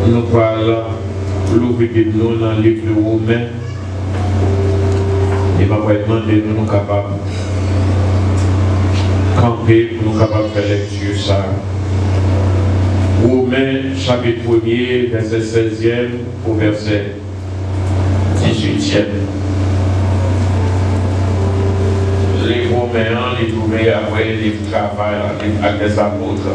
Nous parlons l'ouvrir nous dans le livre de Romains. Et va demander nous sommes capables de camper pour nous capables de faire lecture ça. Romains chapitre 1er, verset 16e au verset 18e. Les Romains, les trouvés après les travail avec les apôtres.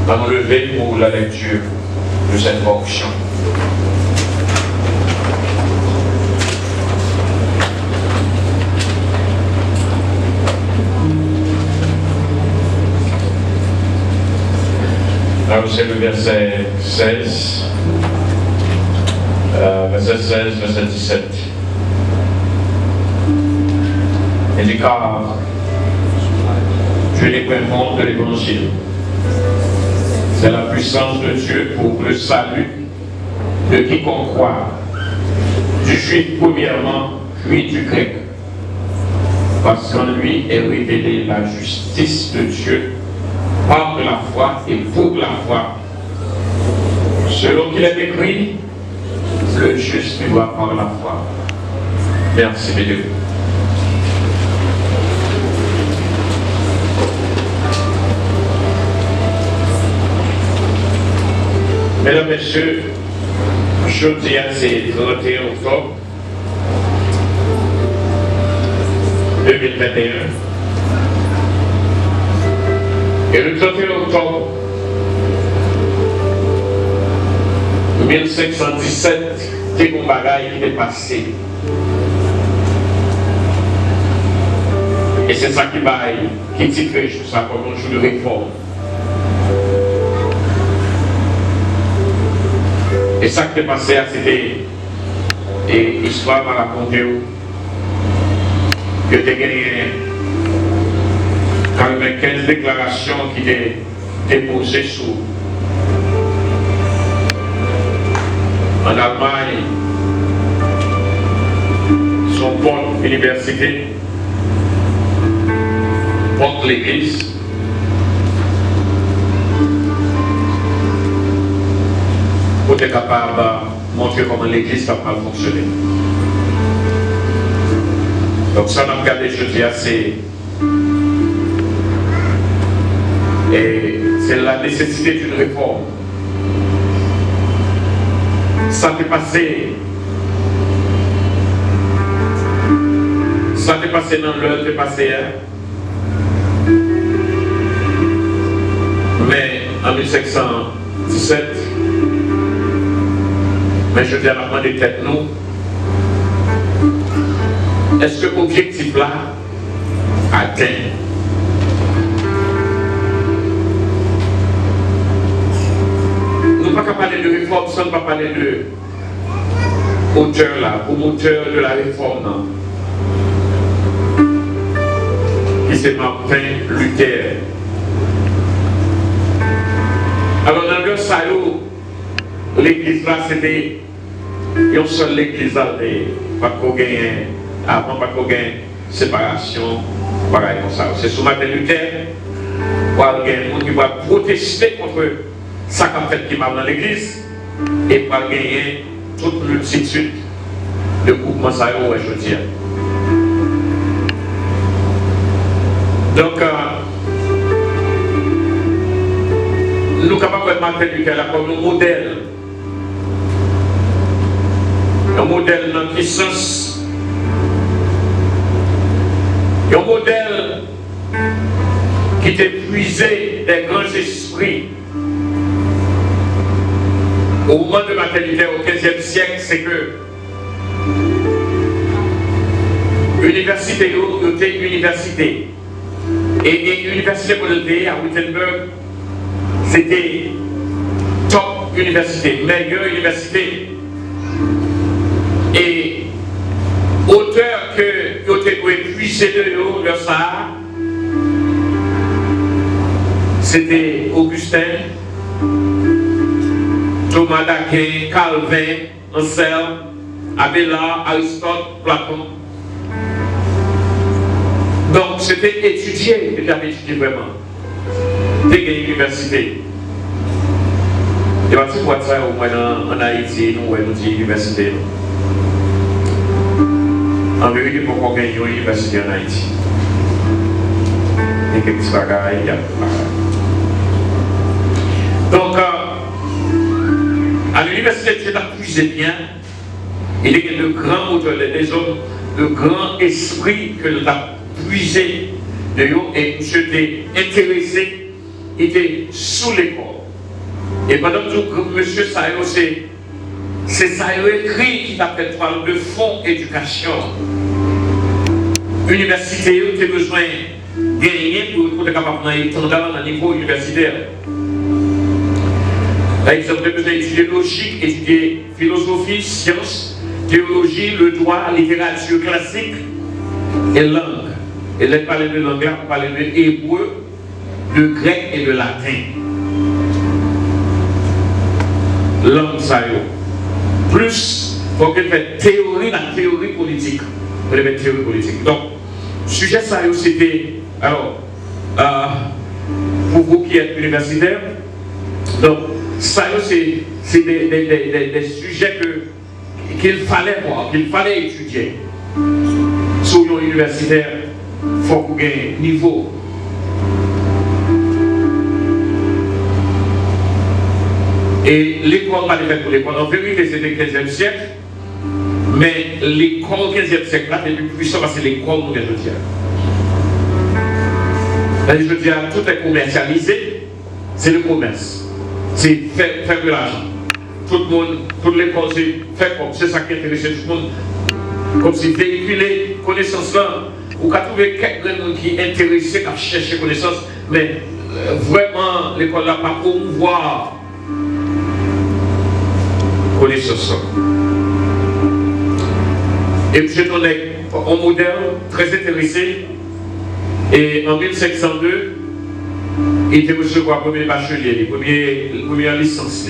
On va lever pour la lecture de cette fonction. Alors c'est le verset 16, verset 17. Il dit car je n'ai point honte de l'évangile. C'est la puissance de Dieu pour le salut de quiconque croit, du juif premièrement, puis du grec. Parce qu'en lui est révélée la justice de Dieu par la foi et pour la foi. Selon qu'il est écrit, le juste doit par la foi. Merci, mes Dieu. Mesdames, Messieurs, jeudi, c'est 31 octobre 2021. Et le 31 octobre 1517, c'est un bagage qui est passé. Et c'est ça qui titre ça comme un jour de réforme. Et ça qui est passé, c'était une histoire à raconter que tu as gagné 15 déclarations qui étaient déposées en Allemagne, son porte université, porte l'église. Pour être capable de montrer comment l'église va fonctionner. Donc ça, on a regardé jeudi assez. Et c'est la nécessité d'une réforme. Ça t'est passé. Ça t'est passé dans l'heure, t'est passé. Mais en 1517, mais je dis à la main des têtes, nous, est-ce que l'objectif là atteint? Nous ne pouvons pas parler de réforme sans pas parler de auteur là, ou moteur de la réforme là, qui c'est Martin Luther. Alors dans le salaud, l'église là c'était une seule église là, pas qu'on gagne avant, pas qu'on gagne séparation, pareil comme ça. C'est sous Martin Luther, il y a des gens qui vont protester contre ça qu'a fait qui m'a dans l'église et pour gagner toute multitude de groupements ça aujourd'hui. Donc, nous sommes capables de Martin Luther là comme un modèle. Un modèle dans puissance. Un modèle qui était puisé des grands esprits. Au moment de Martin Luther au XVe siècle, c'est que l'université était une université. Et l'université Bologna à Wittenberg, c'était top université, meilleure université. Et auteur que vous pouvez puiser de l'eau, le Sahara, c'était Augustin, Thomas d'Aquin, Calvin, Anselme, Abélard, Aristote, Platon. Donc c'était étudié, j'avais étudié vraiment. C'était une université. Il y a un petit point de ça au moins en Haïti, nous, nous disons université. En vérité, pourquoi gagner une université en Haïti? Il y a quelques petits bagages, il y a donc, à l'université, tu as puisé bien. Il y a de grands auteurs, des hommes de grand esprit que nous avons puisé de eux et je t'ai intéressé, il était sous l'école. Et pendant que M. Sayo, c'est Sayo écrit qui t'appelle de fonds éducation. Université, tu as besoin de gagner pour être capable d'étendre à niveau universitaire. Par exemple, tu as besoin d'étudier logique, étudier philosophie, sciences, théologie, le droit, littérature classique et langue. Et là, parler de langue, on parle de hébreu, de grec et de latin. Langue, ça y est. Plus, il faut que faire théorie, la théorie politique. Vous devez faire théorie politique. Donc, le sujet, ça y est, c'était. Alors, pour vous qui êtes universitaires, donc, ça y est, c'est des sujets qu'il fallait voir, qu'il fallait étudier. Sur une universitaire, il faut qu'on ait un niveau. Et l'école pas faite pour l'école. En vérité, c'était le 15e siècle. Mais l'école 15e siècle là, est plus puissante parce que l'école nous vient de dire. Je veux dire, tout est commercialisé, c'est le commerce. C'est faire de l'argent. Tout le monde, toute l'école, c'est faire comme. C'est ça qui intéresse tout le monde. Comme si véhiculer connaissance là. Ou qu'à trouver quelqu'un qui est intéressé à chercher connaissance, mais vraiment, l'école n'a pas promouvoir connaissance. Et puis, on est en moderne, très intéressé. Et en 1502, il était recevoir le premier bachelier, la première licence.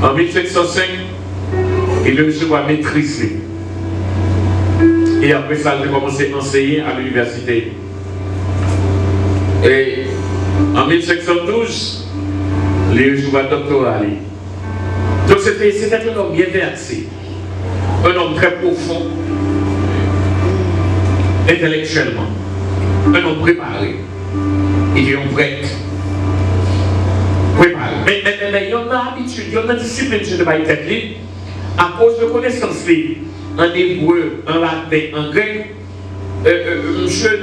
En 1705, il a recevoir maîtrise. Et après ça, il a commencé à enseigner à l'université. Et en 1712, il a reçu un doctorat. Donc c'était un homme bien versé, un homme très profond, intellectuellement, un homme préparé. Il est un prêtre. Préparé. Mais il y a une habitude, il y a une discipline de la tête à cause de connaissances en hébreu, en latin, en grec. Monsieur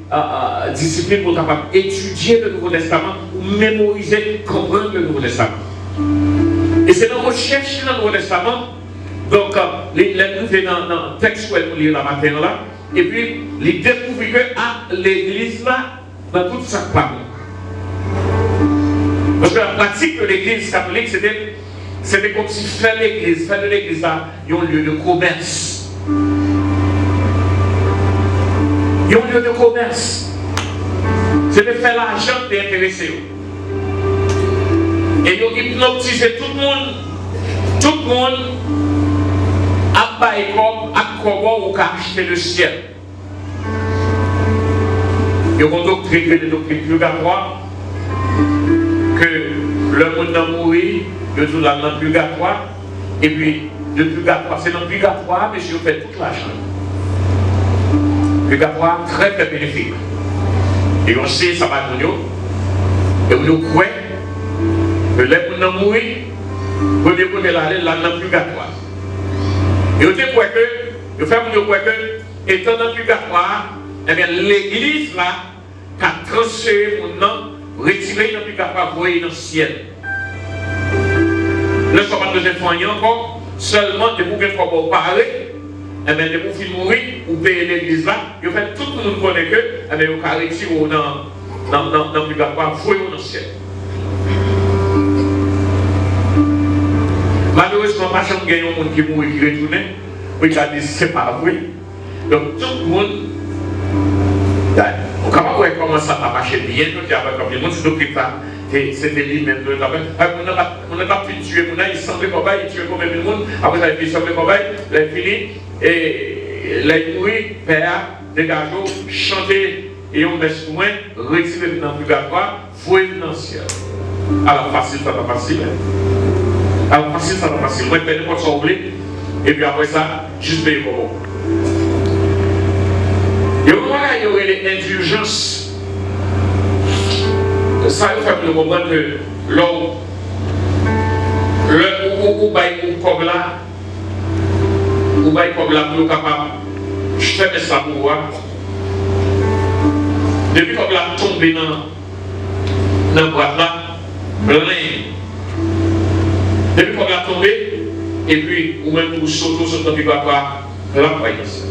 a discipline pour capable étudier le Nouveau Testament ou mémoriser, comprendre le Nouveau Testament. Et c'est dans la recherche dans le Nouveau Testament. Donc, les nous dans le texte où elle lit la matin là, et puis les découvrir que l'église là, dans tout ça, pas parce que la pratique de l'église catholique, c'était comme si faire de l'église là, il y a un lieu de commerce. Il y a un lieu de commerce. C'était faire l'argent pour intéresser. Et ils ont hypnotisé tout le monde. Tout le monde a baillé comme à comment on a acheté le ciel. Ils ont doctrine des doctrines purgatoires que le monde a mouru, de tout dans le purgatoire, et puis de purgatoire, c'est dans le purgatoire, mais je fais toute l'argent. Purgatoire très très bénéfique. Et on sait, ça va nous, et on croit que les gens qui mourent, vous devez aller dans le purgatoire. Et on dit quoi que, le fait que, étant dans le purgatoire, eh bien l'église là, a transféré mon nom, retiré dans le purgatoire, voyé dans le ciel. Ne sois pas besoin de soigner encore, seulement de vous faire pour parler, et bien de vous faire mourir, ou payer l'église là, et fait tout le monde connaît que, et bien vous pouvez retirer dans le purgatoire, voyez dans le ciel. Malheureusement, pas chaque gagne un monde qui mourit, qui retourne, oui, il a dit c'est pas vrai. Donc tout le monde, on va comment ça va marcher bien, donc il y a comme le monde se doctrine ça. C'était lui-même. On n'a pas pu tuer, il semblait qu'on va, il tuait quand même le monde. Après, ça a fait semblait qu'on va, il a fini. Et les bruits, père, dégageaux, chanter, et on baisse moins, retirer dans le purgatoire, voyez dans le ciel. Alors facile, ça va facile. Alors facile, ça va facile. Moi, je vais n'importe quoi oublier. Et puis après ça, juste payer pour vous. Il y aurait les indulgences. Ça vous fait comprendre que l'homme, ou comme là, pour capable de faire ça pour voir. Depuis qu'on l'a tombé dans la boîte là, plein. Depuis qu'on l'a tombé, et puis, ou même pour sauter sur ton papa, la croyance.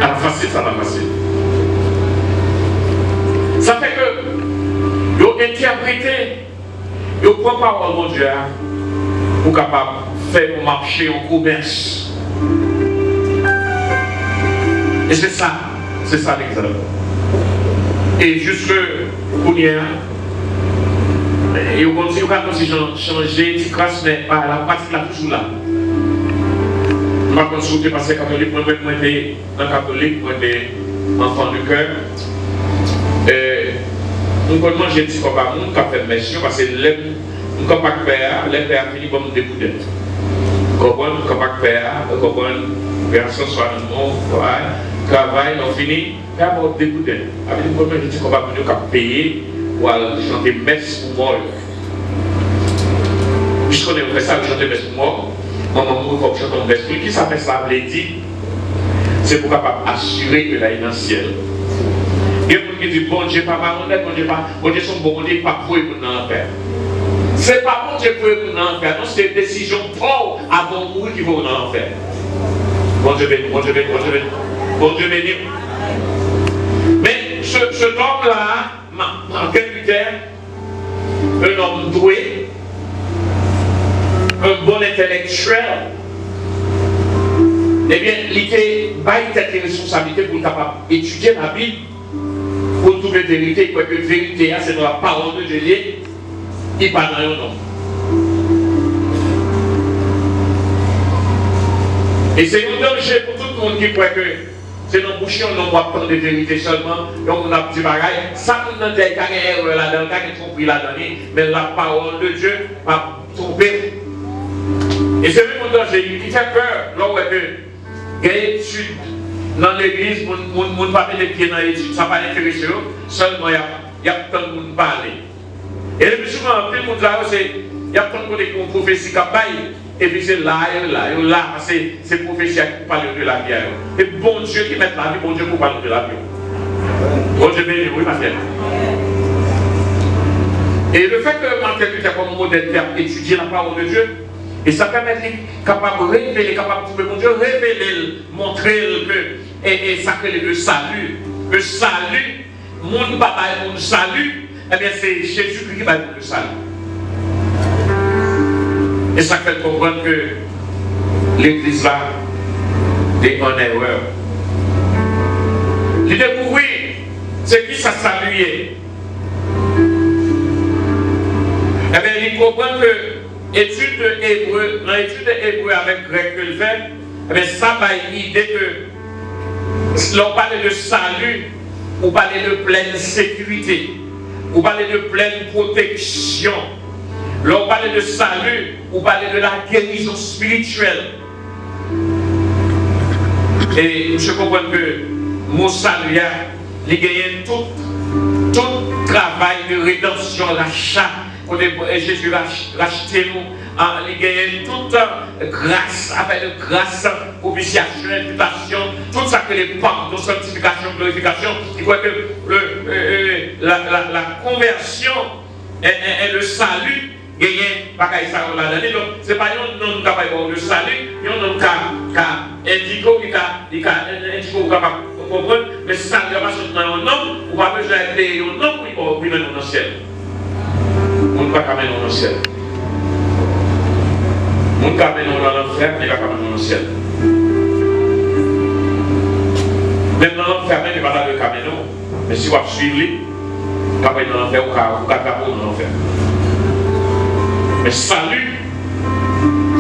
Alors, facile, ça va facile. Ça fait que, ils ont interprété, ils ont pris parole, mon Dieu, pour capable de faire marcher en commerce. Et c'est ça l'exemple. Et jusque pour hier, il continue à changer, il crasse, mais la pratique là toujours là. Je ne vais pas consulter parce que catholique, moi je suis un catholique, moi je suis enfant du cœur. Nous pouvons manger petit copain, nous pouvons faire mission parce que nous pouvons pas faire, les pères finissent comme des coups d'être. Nous pouvons pas faire, nous pouvons faire ce soir, nous travail, on finit, mais à des coups d'être. Avec une première petite copain, nous pouvons payer ou chanter messe pour mort. Puisqu'on est fait ça, chanter messe pour mort, maman nous faut chanter messe pour qui ça fait ça, dit, c'est pour capable assurer que là il est dans le ciel. Il y a des gens qui disent bon Dieu pas malhonnête, bon Dieu sont bons, bon Dieu pas pour l'enfer. C'est pas bon Dieu pour l'enfer, non, c'est une décision pauvre avant de mourir qui va dans l'enfer. Bon Dieu béni, bon Dieu béni, bon Dieu béni, bon Dieu béni. Mais ce homme-là, en quelque terme, un homme doué, un bon intellectuel, eh bien, il était des responsabilités pour capable d'étudier la Bible, pour trouver la vérité, quoi que la vérité, c'est dans la parole de Dieu, il parle dans un homme. Et c'est un danger pour tout le monde qui croit que c'est dans le bouchon, on va prendre des vérités seulement, donc on a petit bagaille. Ça, on a des carrières là-dedans, qui compris là-dedans, mais la parole de Dieu va trouver. Et c'est même un danger, il fait peur, là où il y a des études dans l'église, on ne va pas mettre les pieds dans l'étude, ça ne va pas intéresser, seulement il y a tant de monde parler. Et le plus souvent, tout le monde il y a tant de monde qui ont prophétie qui baille. Et puis c'est là, c'est prophétie qui parle de la vie. Et bon Dieu qui met la vie, bon Dieu pour parler de la vie. Bon Dieu béni, oui, ma frère. Et le fait que Martin Luther comme modèle faire étudier la parole de Dieu, et ça permet d'être capable de révéler, capable de trouver mon Dieu, révéler, montrer que, et ça crée le salut. Le salut, mon papa et mon salut, eh bien c'est Jésus-Christ qui va donner le salut. Et ça fait comprendre que l'église là est en erreur. Il découvrir c'est qui ça saluait. Eh bien, il comprend que l'étude hébreu, dans l'étude hébreu avec grec que le fait, eh bien, ça va l'idée que l'on parle de salut, on parle de pleine sécurité, on parle de pleine protection. L'on parle de salut, on parle de la guérison spirituelle. Et je comprends que mon salut, il gagne tout travail de rédemption, rachat. Jésus racheté nous, il gagne toute grâce, avec grâce, propitiation, imputation, tout ça que les pardons, sanctification, glorification. Il croit que la conversion et le salut. Gagner bagaille ça on l'a donné donc c'est pas un nom capable de salut un nom indico qui capable comprendre mais ça ne va pas sortir dans un nom on va besoin d'aider un nom pour venir dans le ciel on ne va pas mener dans le ciel on ne va pas mener dans l'enfer mais il va pas mener dans le ciel même dans l'enfer il va pas dans le caméno mais si on suit lui on va pas dans l'enfer ou dans l'enfer. Mais salut,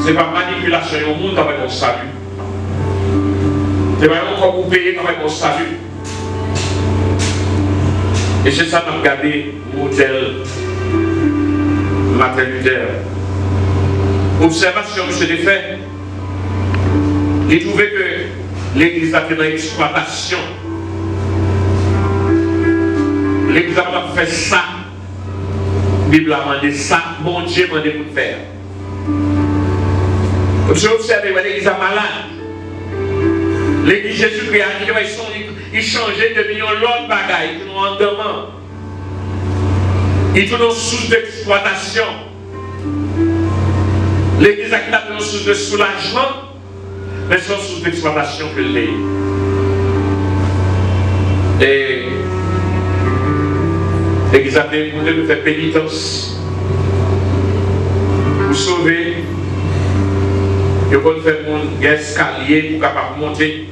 ce n'est pas manipulation au monde avec le salut. C'est pas encore pour payer quand même mon salut. Et c'est ça qu'on a regardé le modèle Martin Luther. Observation que je l'ai fait, j'ai trouvé que l'Église a fait dans l'exploitation. L'Église a fait ça. La Bible a demandé ça, mon Dieu m'a demandé pour faire. Comme j'ai observé, l'Église a malade. L'Église Jésus-Christ a dit, il changeait de millions l'autre bagaille, ils nous en demandent. Ils sont une source d'exploitation. L'Église a une source de soulagement, mais c'est une source d'exploitation que l'est. Et l'Église a demandé de faire pénitence pour sauver. Il faut faire un escalier pour capable monter.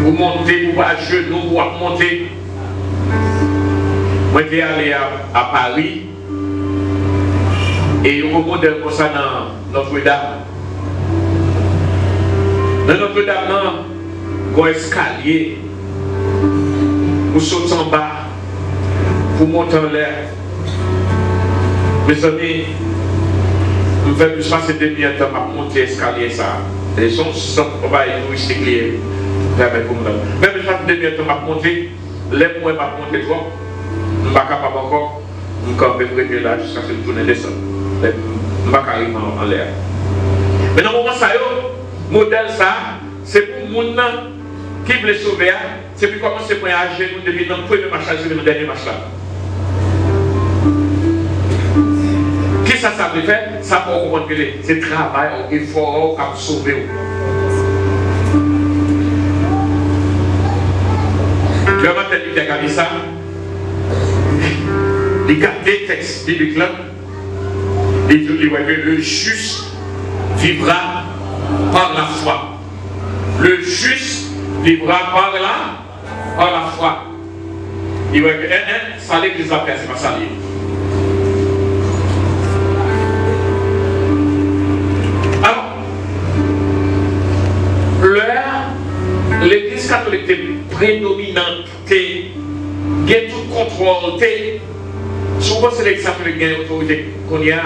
Pour monter, pour pas genoux, pour monter. Moi, j'étais allé à Paris et il y a un modèle comme ça dans Notre-Dame. Dans Notre-Dame, il y a un escalier pour sauter en bas, pour monter en l'air. Mes amis, je vais plus passer 2 minutes à monter l'escalier. Et son va être touristique. Même je passe 2 minutes à monter, les mois à monter trop. Je ne suis pas capable encore de camper près là jusqu'à ce que je tourne descendre. Je ne suis pas carrément en l'air. Mais dans le moment ça, le modèle ça, c'est pour les gens qui veulent sauver. C'est pour commencer pour agir depuis le premier match, c'est le dernier match là. Qui ça veut faire? Ça pour comprendre que c'est travail, effort pour sauver. Tu vas m'entendre dire comme ça. Les garder texte biblique là, il dit que le juste vivra par la foi. Le juste vivra par la foi. Il va dire que ça l'église après, c'est pas ça. Alors, l'église catholique est prédominante, est tout contrôle. Souvent, c'est l'église catholique qui a une autorité qu'on y a,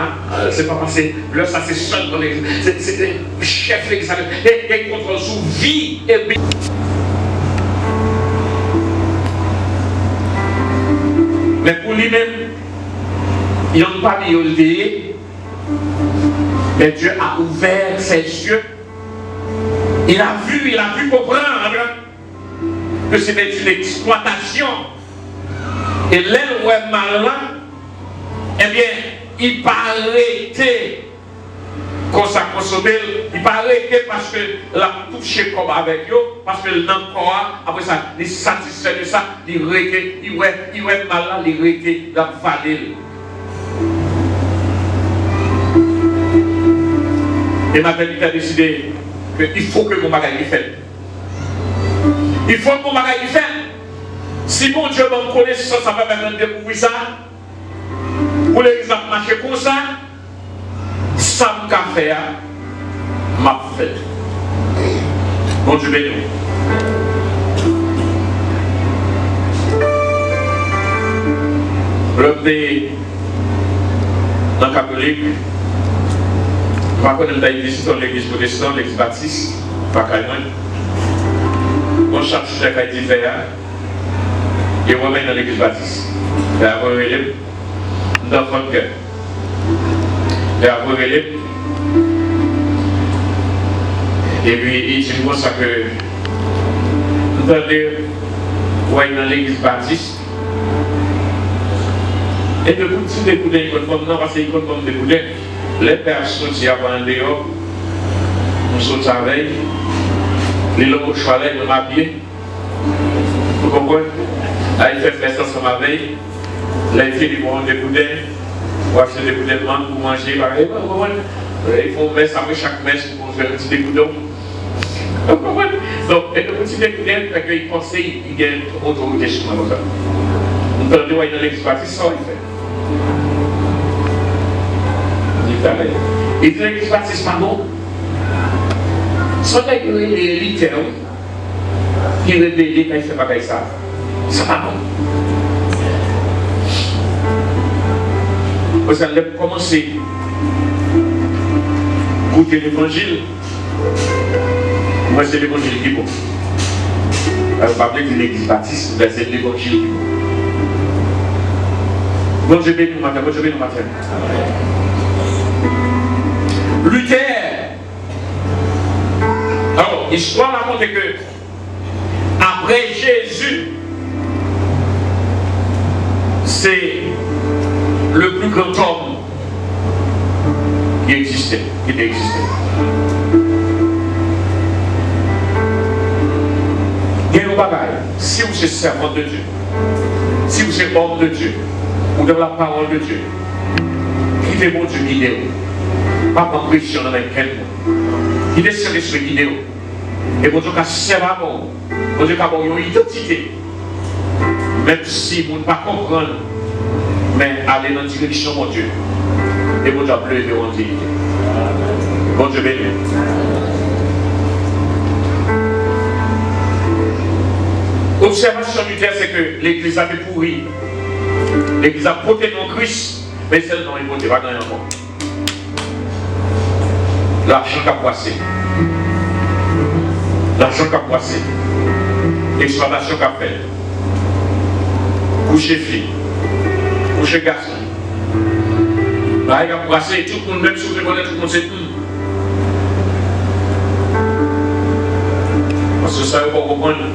c'est pas passé. Là, ça c'est seul dans l'église. C'est le chef de l'église catholique qui contrôle sous vie et vie. Mais pour lui-même, il n'a pas violé, mais Dieu a ouvert ses yeux. Il a vu comprendre que c'était une exploitation. Et l'aile où est malin, eh bien, il pas arrêté comme ça consommer, il pas arrêté parce que la touché comme avec eux, parce que l'encore, après ça, il satisfait de ça, il arrêté, il est malin, il arrêté, il a valé. Et ma belle a décidé qu'il faut que mon bagage y fait. Il faut que mon bagage y fait. Si mon Dieu me connaît, ça va me permettre de découvrir ça. Pour l'exemple, marcher comme ça, ça me fait, m'a fait. Mon Dieu béni. L'homme dans le catholique, je ne sais pas si l'église dans l'église protestante, l'église baptiste, pas quand même. On cherche chaque différent. Et on remet dans l'église baptiste. Et après, on relève dans votre cœur. Et après, on relève. Et puis, il dit comme ça que vous allez dans l'église baptiste. Et de continuer d'écouter, non, parce qu'il compte comme d'écouter. Les personnes qui sont en dehors, nous sommes à veille. Les lots au chalet, nous m'habillons. Vous comprenez? Là, il fait fête ensemble ma veille. Là, il fait du bon de boudin. Ou acheter des boudins de mangue pour manger. Vous comprenez? Ils font messe après chaque messe pour faire un petit découdon. Vous comprenez? Donc, et le petit découdin, il pense qu'il gagne autorité sur moi. Vous entendez, dans l'exploitation, ça, il fait. Il dit l'exploitation, pas bon. Son les Luther qui révélent quand il fait pas ça. Ça va non. Vous allez commencer à goûter l'évangile. Moi, c'est l'évangile qui est bon. Alors, pas de l'église baptiste, mais c'est l'évangile qui est bon. Bon, je vais nous matin, bon, je vais nous matin. Luther. Alors, l'histoire raconte que après Jésus, c'est le plus grand homme qui existait, qui existait. Il y a une bagaille. Si vous êtes servant de Dieu, si vous êtes homme de Dieu, ou dans la parole de Dieu, quittez mon Dieu guidé. Pas prendre pression dans quelqu'un. Quittez ce esprit guidé. Et mon Dieu qui sert à bon, mon Dieu qui a une identité. Même si vous ne pas comprendre, mais allez dans la direction de mon Dieu. Et mon Dieu a pleuré en dignité. Bon Dieu béni. L'observation du terre, c'est que l'église a été pourrie. L'église a porté mon Christ, mais celle non, il ne pas gagner encore. L'argent qui a poissé. L'argent qui a poissé. L'exploitation qui a fait. Coucher fille. Coucher garçon. Bah, il a poissé, tout le monde, même si vous connaissez, tout le monde sait tout. Parce que ça, il faut comprendre.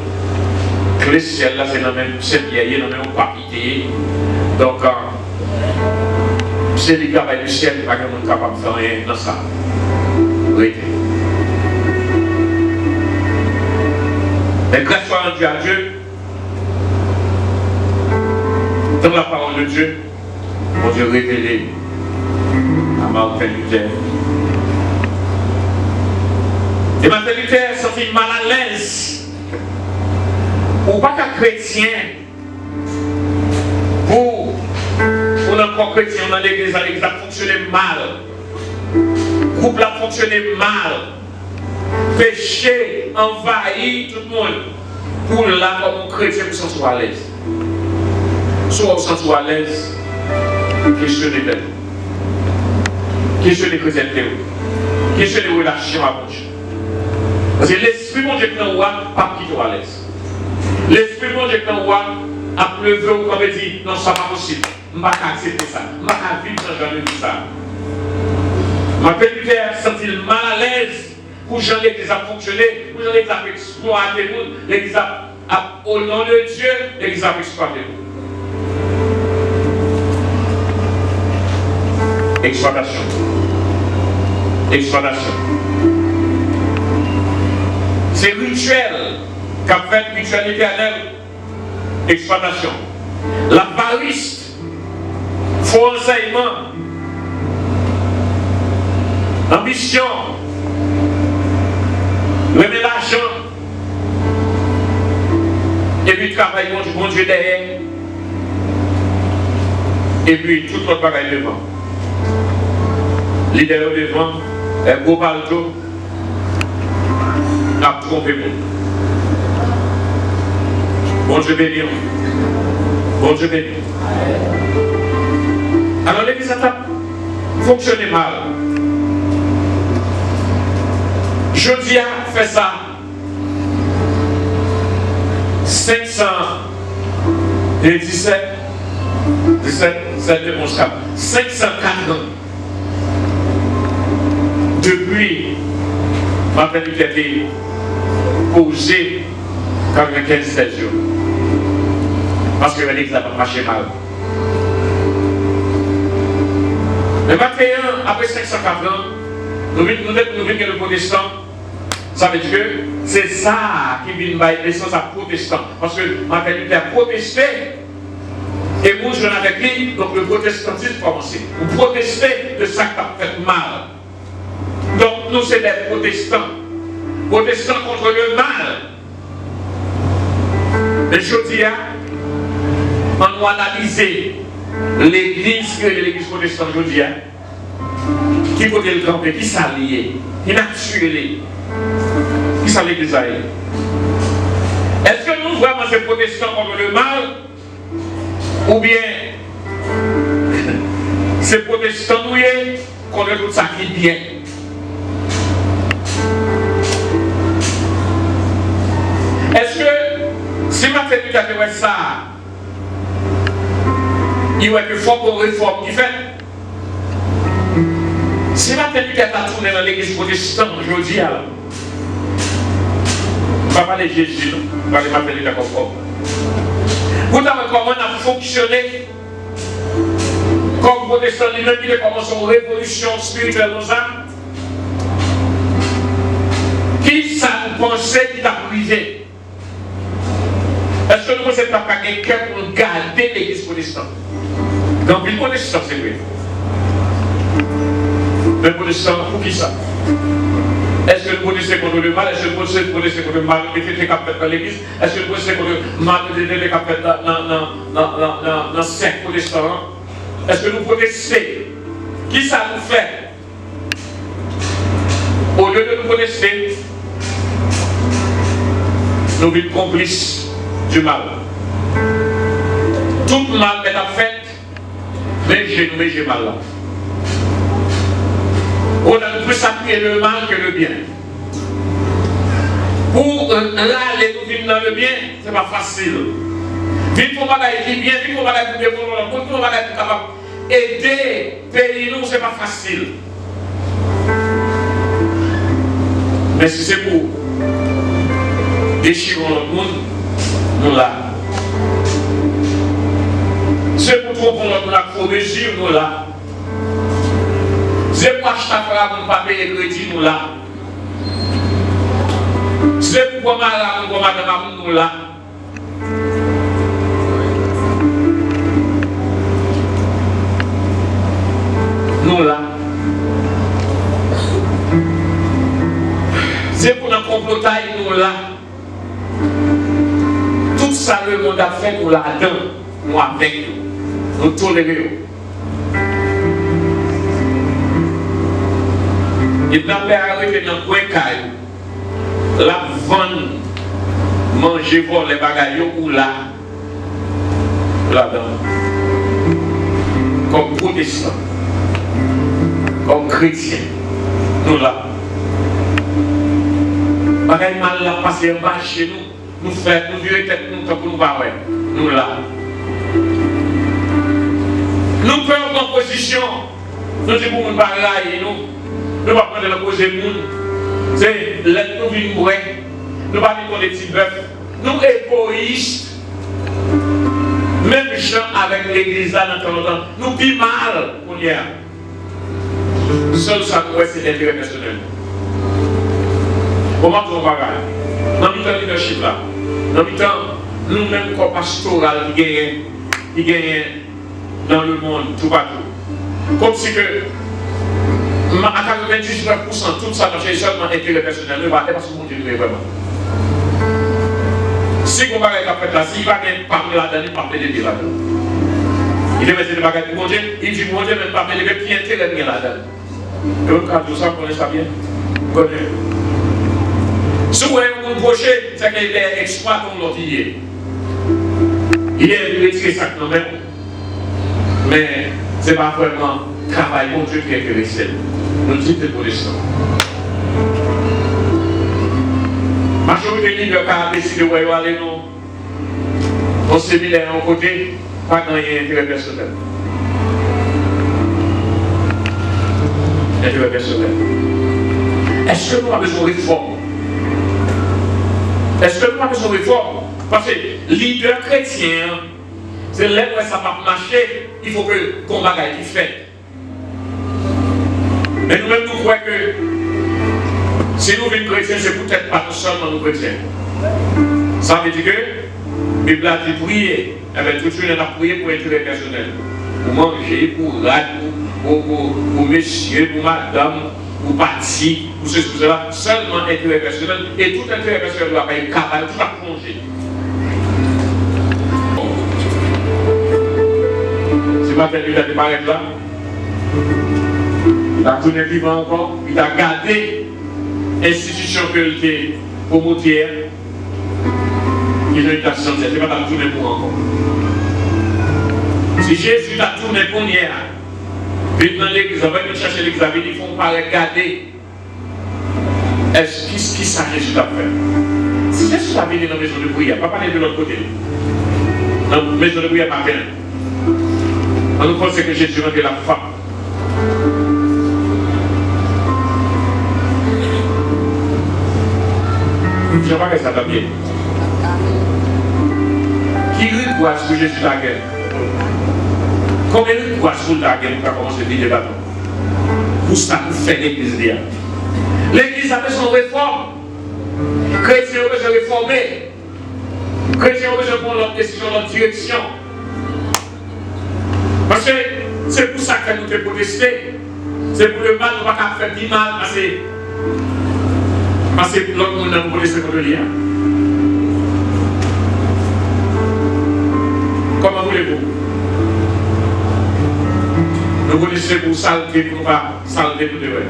Le ciel là c'est dans le même vieillir, dans le même papier. Donc c'est le travail du ciel, pas qu'on est capable de faire rien dans ça. Oui. Mais grâce soit rendue à Dieu, dans la parole de Dieu, mon Dieu révélé à Martin Luther. Et Martin Luther sentit mal à l'aise. Ou pas qu'un chrétien, pour encore chrétien dans l'église, l'église a fonctionné mal. Le groupe a fonctionné mal. Péché envahit tout le monde. Pour là, comme un chrétien, vous sentez à l'aise. Soit vous sentez à l'aise, questionnez d'elle. Questionnez chrétienté. Questionnez relation à mon Dieu. Parce que l'esprit mon Dieu qui est en roi, pas qui est à l'aise. L'esprit mon Dieu qui est en roi, a pleuvé ou comme il dit, non, ça n'est pas possible. Je ne vais pas accepter ça. Je ne vais pas vivre sans genre de tout ça. Martin Luther sent-il mal à l'aise pour Jean l'église a fonctionné, pour Jean l'église a exploité nous, l'église a, au nom de Dieu, l'église a exploité nous. Exploitation. Exploitation. C'est rituel qu'a fait rituel éternel. Exploitation. L'avarice. Faux enseignement. Ambition. Remettre l'argent. Et puis travail bon Dieu derrière. Et puis tout notre travail devant. Leader devant, un beau baldo, a trompé moi. Bon Dieu béni. Bon Dieu béni. Alors l'église a fonctionné mal. Jodia fait ça. 517, 504 ans. Depuis, Martin Luther été posé 95 jours. Parce que l'église n'a pas marché mal. Le 21, après 504 ans, nous venons que le protestant, ça veut dire que c'est ça qui vient de naissance à protestant. Parce que Martin Luther a protesté, et vous jouez avec lui, donc le protestantisme a commencé. Vous protestez de ça qui a fait mal. Donc nous c'est des protestants. Protestants contre le mal. Mais je dis, on doit analyser l'église que l'église protestante, je dis, qui peut le camper, qui s'allie, qui n'a tué, Qui ça l'église a? Est-ce que nous vraiment ces protestants contre le mal? Ou bien ces protestants nous contre tout ça qui est bien? Est-ce que si Martin Luther fait ça, il va être fort pour réforme qui fait? Si Martin Luther a tourné dans l'église protestante aujourd'hui, alors, on ne va pas parler de Jésus, on va parler de Martin Luther comme ça. Vous savez comment on a fonctionné comme protestant lui-même, il a commencé une révolution spirituelle dans âmes. Qui ça vous pensez qui t'a brisé? Est-ce que nous ne sommes pas quelqu'un pour garder l'église protestante? Donc, le protestant, c'est vrai. Le protestant, pour qui ça? Est-ce que le protestant contre le mal? Est-ce que le protestant contre le mal qui est capté dans l'église? Est-ce que le protestant contre le mal qui est capté dans le cercle protestant? Est-ce que nous protestons? Qui ça nous fait? Au lieu de nous protester, nous sommes complices du mal. Tout mal est fait, mais j'ai mal là. On a plus s'appuyer le mal que le bien. Pour aller nous vivre dans le bien, ce n'est pas facile. Vite pour bagaille bien, vite pour bagaille pour développer, vite pour bagaille pour capable aider pays nous, ce n'est pas facile. Mais si c'est pour déchirer notre monde, nous là. C'est pour tromper notre monde, il faut régir nous là. C'est pour acheter pour ne pas payer crédit nous là. C'est pour malade pour madame nous là. Nous là. C'est pour notre complotage nous là. Tout ça le monde a fait nous là-dedans. Nous avec nous. Nous tolérons. Il n'a pas arrêté dans le coin caillou. La vendre, manger, voler les bagailles ou là. Là-dedans. Comme protestants. Comme chrétiens. Nous là. Bagaille mal là passer en bas chez nous. Nous faisons, nous vieux tête, nous tant pour nous voir. Nous là. Nous prenons en position. Nous disons pour nous parler, nous. Nous ne pouvons pas prendre la cause des monde. C'est l'être nous vivons boire. Nous ne pouvons pas vivre des petits bœufs. Nous égoïstes. Même gens avec l'église là dans le temps. Nous vivons mal pour hier. Seul ça nous c'est l'intérêt personnel. Comment on va faire? Dans le temps leadership là. Dans le temps, nous-mêmes comme pastoral qui gagne dans le monde, tout partout. Comme si que à 99%, tout ça, c'est seulement intérêt personnel, ne va pas se monter vraiment. Si on va faire là, s'il va parler là-dedans, il va parler de là-dedans. Il devait se débarquer du monde, il dit monde, même pas parler de qui intérêt bien là-dedans. Donc, quand tout ça, on connaît ça bien. Si vous voyez un projet, c'est qu'il est exploité comme l'autre hier. Il est retiré ça quand même. Mais ce n'est pas vraiment le travail mon Dieu qui est intéressé. Nous disons pour l'instant. La majorité de l'Église a décidé de aller au séminaire en côté, pas dans l'intérêt personnel. Intérêt personnel. Est-ce que nous avons besoin de réforme? Est-ce que nous avons besoin de réforme? Parce que leader chrétien, c'est là où ça va marcher, il faut que qu'on bagaille qui fait. Mais nous-mêmes, nous croyons que si nous sommes chrétiens, c'est peut-être pas seulement nous chrétiens. Ça veut dire que la Bible a dit prier. Eh bien, tout de suite, on a prié pour intérêt personnel. Pour manger, pour rater, pour monsieur, pour madame, pour parti, pour ceci, pour cela. Seulement intérêt personnel. Et tout intérêt personnel doit être capable, tout va plonger. Si Martin Luther a démarré là, il a tourné vivant encore, il a gardé institution que était promotière, il a eu ta santé, c'est pas tourné pour encore. Si Jésus t'a tourné pour hier, vite dans l'église, on va venir chercher l'église, ils font pas regarder. Est-ce qui ça Jésus t'a fait? Si Jésus t'a venu dans la maison de prière, pas parler de l'autre côté. Dans la maison de prière, pas bien. On nous pense que Jésus rendait la femme. Je ne sais pas que ça t'a bien. Qui revoit ce que Jésus t'a gagné? Combien de fois sur ta gueule pour commencer à dire des bâtons? Pour ça, vous faites l'église d'hier. L'église a besoin de réforme. Chrétiens ont besoin de réformer. Chrétiens ont besoin de prendre leur décision, leur direction. Parce que c'est pour ça que nous devons protester. C'est pour le mal, nous ne pouvons pas faire du mal parce que l'autre monde n'a pas protesté contre lui. Comment voulez-vous? Nous connaissons pour saleté, pour ne pas saleté pour de vrai.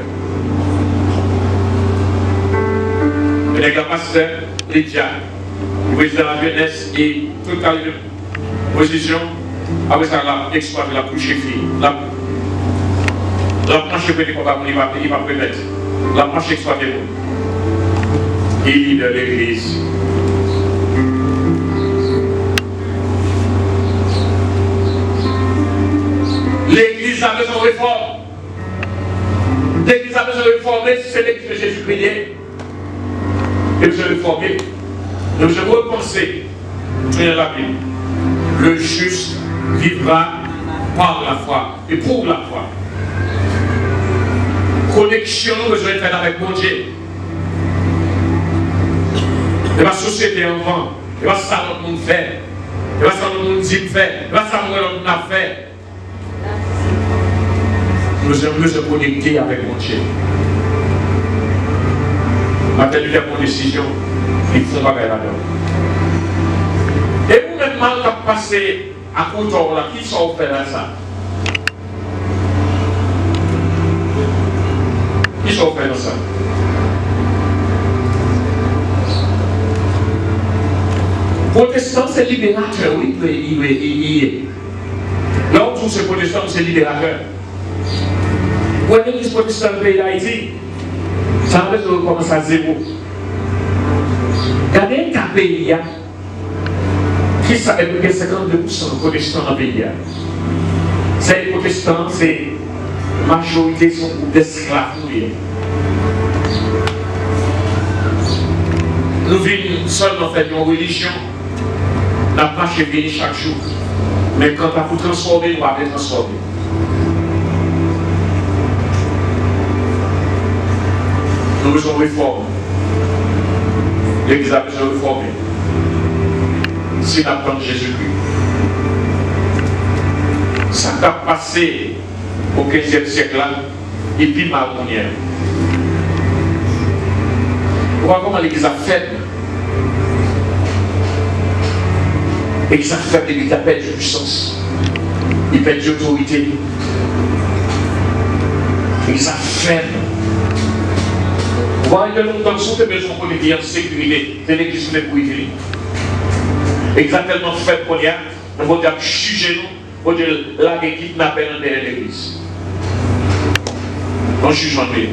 Les gars pasteurs, Lydia, le président de la jeunesse et toute la position, après ça, la exploiter la couche fille. La planche que il va permettre. La planche exploitée. Et de l'église. L'église a besoin de réforme. L'église a besoin de réformer, c'est l'église de Jésus-Christ. Et besoin de réformer. Nous devons repenser dans la Bible. Le juste vivra par la foi et pour la foi. Connexion, nous besoin de faire avec mon Dieu. Et la société en vent. Et pas ça que nous fait. Et pas ça que nous dit faire. Et pas ça que nous a fait. Nous devons se connecter avec mon Dieu. Maintenant, nous avons une décision. Il faut pas faire là-dedans. Et vous-même, mal qu'à passer à Couton, là, qui sont fait là ça? Qui sont fait dans ça? Protestant, c'est libérateur, oui, il est. Là où tous ces protestants, c'est libérateur. Pour l'église protestante du pays d'Haïti, ça veut dire qu'on commence à zéro. Regardez un pays qui savait que 52% de protestants dans le pays. C'est les protestants, c'est la majorité sont d'esclaves. Nous vivons seulement faire une religion. La marche est venue chaque jour. Mais quand on vous transformer, on va être transformé. Nous besoin de réforme. L'église a besoin de réformer. Si nous apprenons Jésus-Christ. Ça a passé au 15e siècle là, et puis mal qu'on y est. Pourquoi comment l'église a fait? L'église a fait, l'église a perdu de puissance. Il perd d'autorité. L'église a fait. Vous voyez que longtemps, si vous avez besoin de vivre en sécurité, c'est l'église qui fait pour y vivre. Exactement fait pour y aller. Nous allons juger nous, pour dire la équipe n'a pas dans l'église. On juge en lui.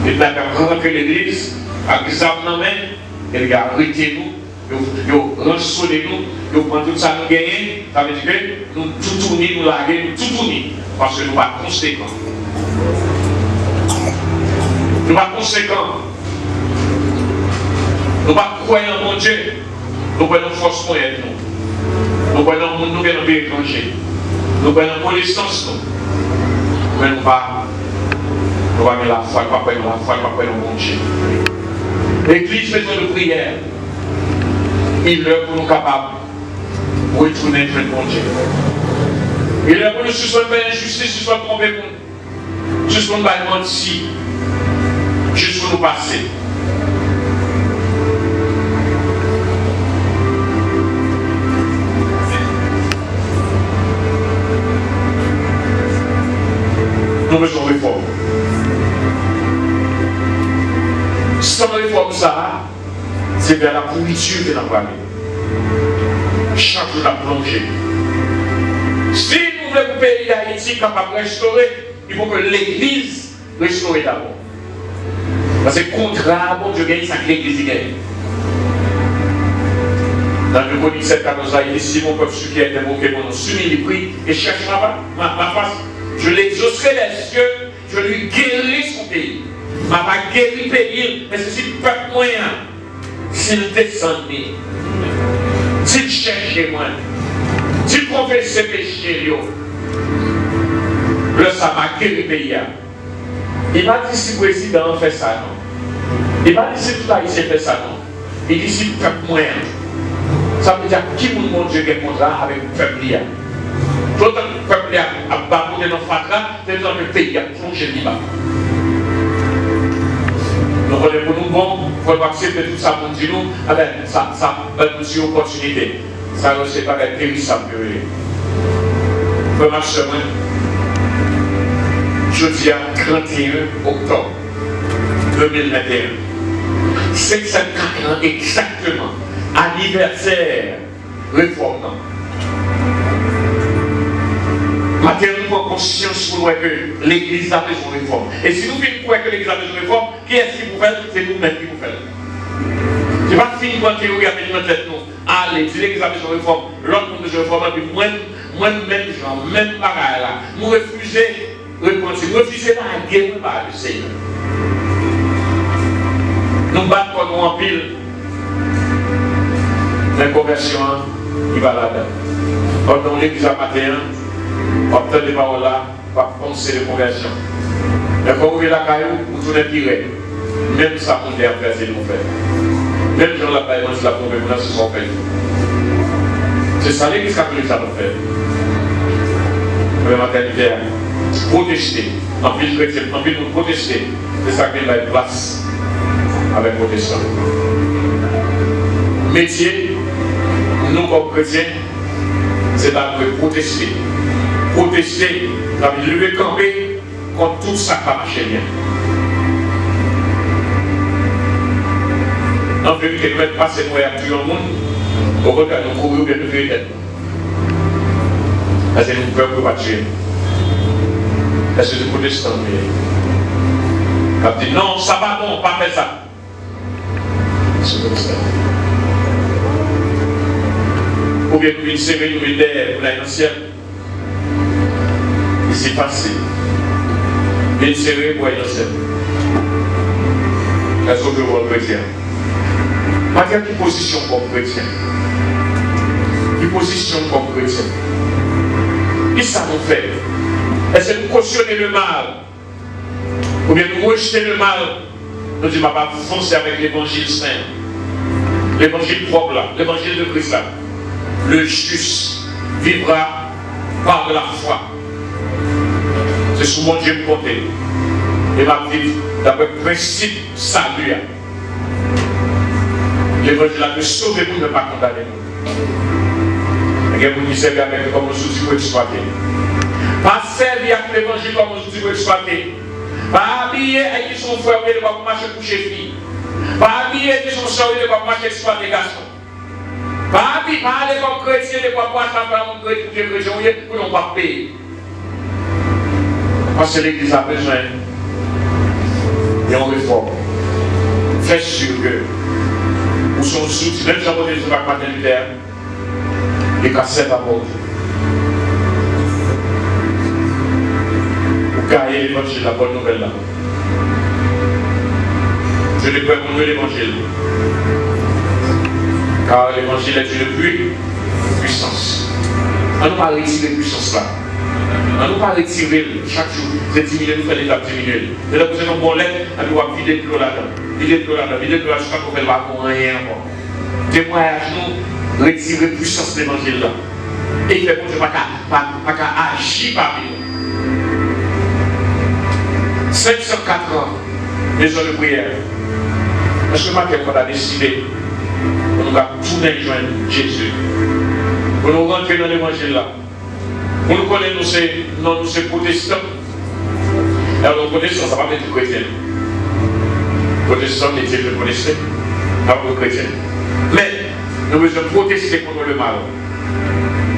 Il n'a pas rentré l'église, avec les armes dans la main, il a arrêté nous. Ils ont rançonné nous, ils ont pris tout ça nous gagner, ça veut dire que nous tout tourner, nous larguer, nous tout tourner, parce que nous ne sommes pas conséquents. Nous ne sommes pas conséquents. Nous ne sommes pas croyants en mon Dieu. Nous prenons force pour être nous. Nous prenons le monde, nous venons pays étranger. Nous prenons connaissance nous. Mais nous ne pas mettre la foi, nous ne pas prendre la foi, nous ne pas prendre mon Dieu. L'église fait besoin de prière. Il est pour nous capables de retourner avec mon Dieu. Il est pour nous suspendre l'injustice, suspendre tromper pour nous. Suspendre le mentir. Juste pour nous passer. Nous besoin de réforme. comme ça, c'est vers la pourriture que nous allons. Chaque jour, la plongée. Si nous voulons que le pays d'Haïti capable de restaurer, il faut que l'Église restaure d'abord. Parce que contrat, bon Dieu gagne, ça que l'Église gagne. Dans le Corinthiens 7, 14, il dit si mon peuple qui est invoqué mon nom s'unit, il prie et cherche ma face, je l'exaucerai des cieux, je lui guérirai son pays. Je ne vais pas guérir le pays, mais c'est si le peuple moyen, s'il descend, s'il cherche moi, s'il confesse ses péchés, là ça va guérir le pays. Il m'a dit si le président fait ça, non. Il m'a dit si tout haïtien fait ça, non. Il dit si le peuple moyen. Ça veut dire qui mon Dieu qui est contrat avec le peuple. Tout le peuple a baboué dans le fatras, c'est dans le pays a plongé le bas. Donc on est pour nous bon, il faut accepter tout ça pour dire nous, ça va nous une opportunité. Ça ne c'est pas être périssable. Pour marcher moi, je dis à 31 octobre 2021, 504 ans exactement. Anniversaire réforme. Maintenant, nous avons conscience pour nous que l'Église a besoin de réforme. Et si nous voulons que l'Église a besoin de réforme, qui est-ce qui vous fait? C'est nous-mêmes qui vous faisons. Je ne vais pas finir par théorie avec notre tête. Allez, si l'Église a besoin de réforme, l'autre monde besoin de réforme, puis moi-même, genre, même pareil là, nous refusons de répondre. Nous refusons la guerre, nous pas le Seigneur. Nous battons pour nous en pile. La conversion, il va là-dedans. Dans l'église à matin, on obtient des paroles là, on va penser de conversion. Mais quand vous voyez la caillou, vous tournez piré. Même ça, on est en fait, c'est nous faire. Même Jean Lapayé, moi, je la promets, maintenant, c'est son fait. C'est ça l'église catholique, ça nous fait. Le matin, l'hiver, protester. En plus, chrétien, en plus, nous protester. C'est ça qui est la place avec protestant. Métier, nous comme chrétiens, c'est de protester. Protester, ça veut dire lever camper contre tout ça qui va marcher bien. En vérité, nous mettons passer nous à tuer le monde, au regard de nous courir bien de faire tête. Parce que nous ne pouvons pas tuer. Parce que les protestants, ils disent non, ça va bon, pas faire ça. C'est comme ça. Ou bien une série de militaires pour l'année ancienne. Et c'est passé. Une série pour l'année ancienne. Est-ce que vous êtes chrétien? Pas quelle position comme chrétien. Quelle position comme chrétien. Qu'est-ce que ça nous fait? Est-ce que nous cautionnons le mal? Ou bien nous rejetons le mal? Nous disons, pas foncer avec l'évangile saint. L'évangile propre là, l'évangile de Christ là. Le juste vivra par la foi. C'est sous mon Dieu me compter. Et ma vie, d'après le principe salut. L'évangile a pu sauver pour ne pas condamner nous. Et vous qui servez avec comme un outil pour exploiter. Pas servir avec l'évangile comme un outil pour exploiter. Pas habiller avec son frère de quoi marcher pour chez fille. Pas habiller avec son soeur de quoi marcher exploiter garçon. Pas aller comme chrétien de quoi boire ça pour chrétien pour ne pas payer. Parce que l'église a besoin d'une réforme. Faites sûr que pour son soutien, même si on a des vagues maternitaires, les casseurs à bord. Pour carrer l'évangile, la bonne nouvelle là. Je ne peux pas l'évangile. Car l'évangile est une puissance. On ne peut pas retirer la puissance là. On ne peut pas retirer chaque jour. C'est diminuer, nous faisons l'étape diminuer. Et là, vous avez un bon lait, on doit vider de l'eau là-dedans. Vider de l'eau là-dedans. Vider de l'eau là-dedans, je ne peux pas faire rien encore. Témoignage, nous, retirer la puissance de l'évangile là. Et il fait qu'on ne peut pas agir parmi nous. 504 ans, maison de prière. Parce que maintenant, on a décidé, on va tourner rejoindre Jésus. Pour nous rentrer dans l'évangile là. Pour nous connaître, nous sommes protestants. Alors, nous protestants, ça va être chrétien. Protestants, les dieux de protester, pas pour les chrétiens. Mais nous devons protester contre le mal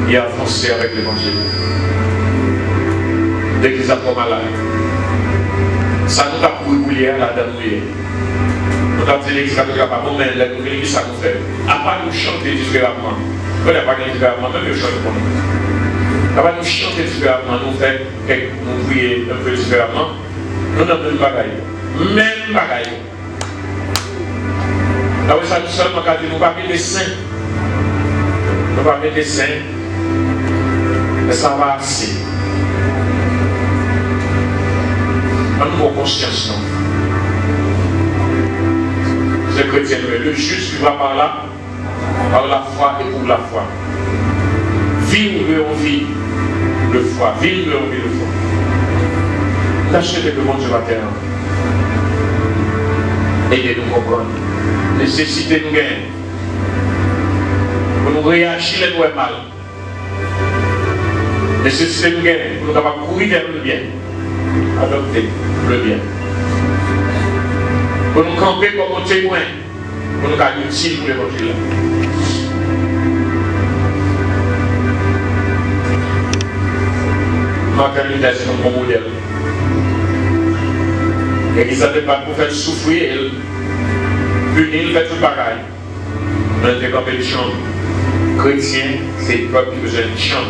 et avancer avec l'évangile. Dès qu'ils sont malades, ça nous a pour bouillir la dame. Nous avons dit l'église catholique pas bon, mais l'église ça nous fait. À part nous chanter différemment, on n'a pas gagné différemment, même nous chantons pour nous. À part nous chanter différemment, nous faire nous prier un peu différemment, nous n'avons même bagaille. Même bagaille. Alors ça nous seulement quand nous ne pas mettre des saints. Nous ne pas mettre des saints. Mais ça va assez. On nous avons conscience, non? C'est chrétien, le juste qui va par là, par la foi et pour la foi. Vivre en vie de foi, vivre en vie de foi. Tâchez que le monde sur la terre. Aidez-nous à comprendre. Nécessité nous gagner. Pour nous réagir les doigts mal. Nécessité nous gagner. Pour nous capables de courir vers le bien. Adopter le bien. Pour nous camper comme un témoin. Pour nous garder utile pour l'évangile. Martin Luther, c'est un bon modèle. Et ils n'avaient pas pour faire souffrir, punir, faire tout le bagaille. Mais ils ont fait des chants. Chrétiens, c'est le peuple qui besoin de chant.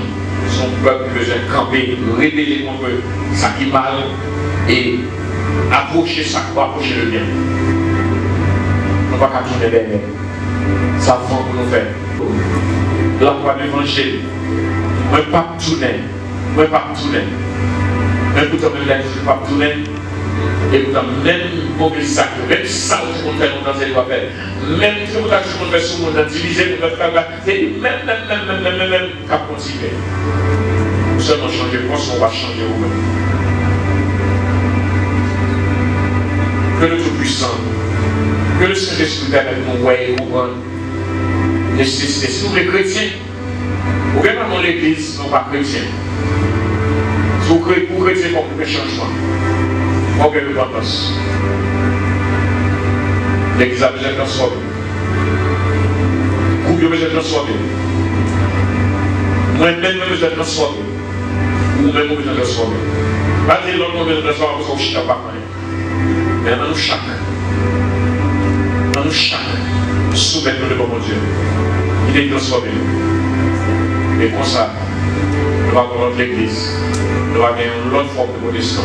Son peuple qui besoin de camper, révéler contre ça qui est mal et approcher ça, approcher le bien. On ne va pas tourner derrière. Ça va pour nous faire. La foi de l'évangile. Moi, pas tourner. Moi, pas tourner. Même pour toi, même je ne pas tourner. Et pourtant, même mauvais sac, même ça, tout le monde fait dans cette affaire. Même tout le monde fait sur le monde, diviser, c'est même, qu'à continuer. Nous seulement changer, je pense qu'on va changer vous-même. Que le Tout-Puissant, que le Saint-Esprit permette nous voyer au grand nécessité. Si nous les chrétiens, vous regardez dans l'église, non pas chrétiens. Si vous créez pour chrétiens, il faut que changement. Pour que repentance. L'église a besoin de transformer. Vous avez besoin de transformer. Moi-même, j'ai besoin de transformer. Vous-même, vous avez besoin de transformer. Pas dire l'autre, besoin de transformer parce qu'on ne chante pas. Mais dans nous chaque. Dans nous chaque. Soumettons le bon Dieu. Il est transformé. Et comme ça, nous allons voir l'église. Nous allons gagner une autre forme de protestant.